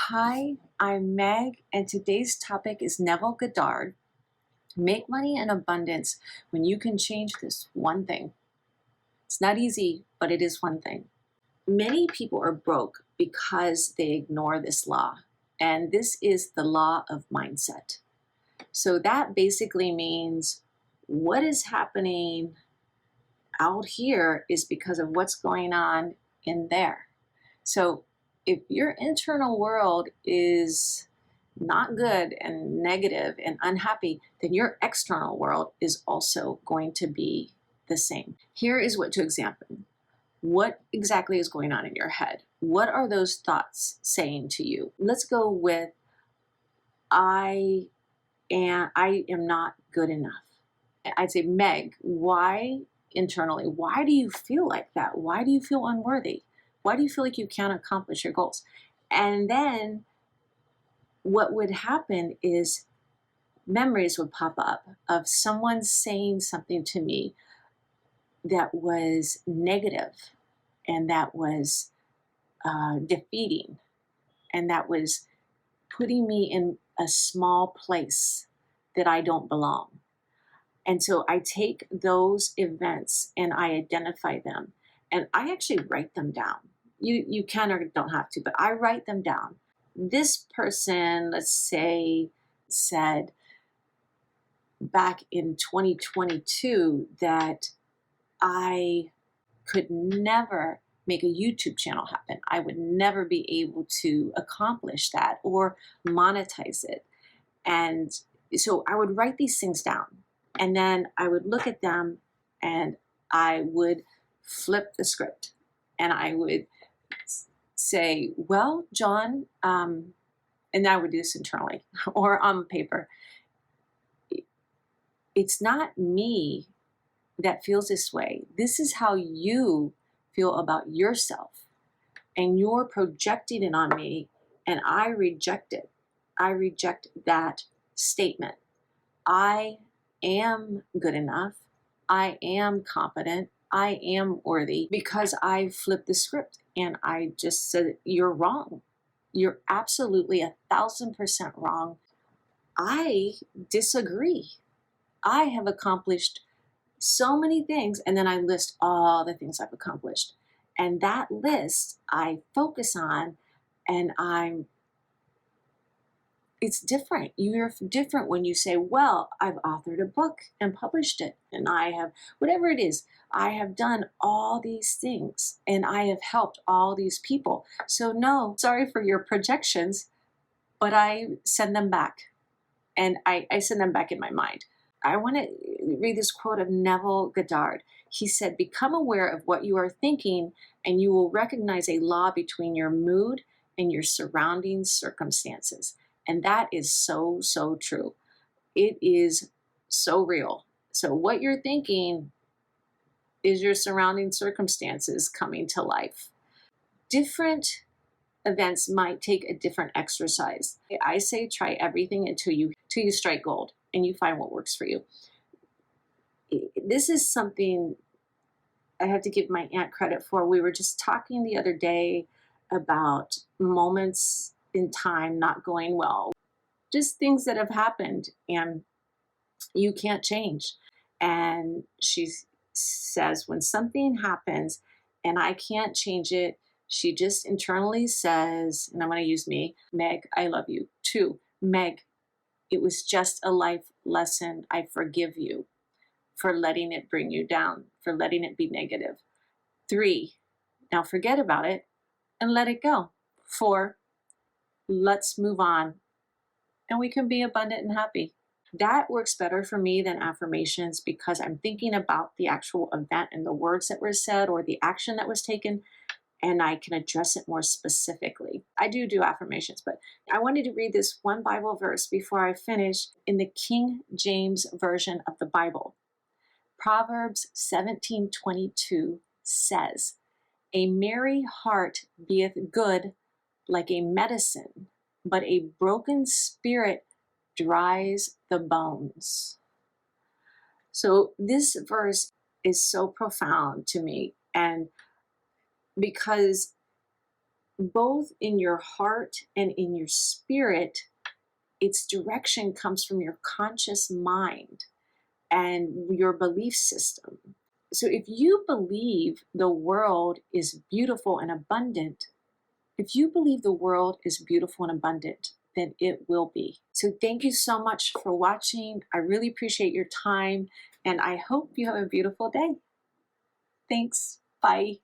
Hi, I'm Meg, and today's topic is Neville Goddard. Make money in abundance when you can change this one thing. It's not easy, but it is one thing. Many people are broke because they ignore this law, and this is the law of mindset. So that basically means what is happening out here is because of what's going on in there. So if your internal world is not good and negative and unhappy, then your external world is also going to be the same. Here is what to examine. What exactly is going on in your head? What are those thoughts saying to you? Let's go with I am not good enough. I'd say, Meg, why internally, why do you feel like that? Why do you feel unworthy? Why do you feel like you can't accomplish your goals? And then what would happen is memories would pop up of someone saying something to me that was negative and that was defeating and that was putting me in a small place that I don't belong. And so I take those events and I identify them and I actually write them down. You can or don't have to, but I write them down. This person, let's say, said back in 2022 that I could never make a YouTube channel happen. I would never be able to accomplish that or monetize it. And so I would write these things down and then I would look at them and I would flip the script and I would say, well, John, and I would do this internally or on paper. It's not me that feels this way. This is how you feel about yourself. And you're projecting it on me, and I reject it. I reject that statement. I am good enough. I am competent. I am worthy because I flipped the script and I just said, you're wrong. You're absolutely 1,000% wrong. I disagree. I have accomplished so many things, and then I list all the things I've accomplished. And that list I focus on, and it's different. You're different when you say, well, I've authored a book and published it, and I have, whatever it is, I have done all these things, and I have helped all these people. So no, sorry for your projections, but I send them back, and I send them back in my mind. I want to read this quote of Neville Goddard. He said, become aware of what you are thinking, and you will recognize a law between your mood and your surrounding circumstances. And that is so, so true. It is so real. So what you're thinking is your surrounding circumstances coming to life. Different events might take a different exercise. I say try everything until you strike gold and you find what works for you. This is something I have to give my aunt credit for. We were just talking the other day about moments in time not going well, just things that have happened and you can't change. And she says, when something happens and I can't change it, she just internally says, and I'm going to use me, Meg, I love you. 2, Meg, it was just a life lesson. I forgive you for letting it bring you down, for letting it be negative. 3, now forget about it and let it go. 4, let's move on and we can be abundant and happy. That works better for me than affirmations because I'm thinking about the actual event and the words that were said or the action that was taken, and I can address it more specifically. I do affirmations, but I wanted to read this one Bible verse before I finish in the King James Version of the Bible. Proverbs 17:22 says, a merry heart beeth good like a medicine, but a broken spirit dries the bones. So this verse is so profound to me, and because both in your heart and in your spirit, its direction comes from your conscious mind and your belief system. So if you believe the world is beautiful and abundant, if you believe the world is beautiful and abundant, then it will be. So thank you so much for watching. I really appreciate your time, and I hope you have a beautiful day. Thanks. Bye.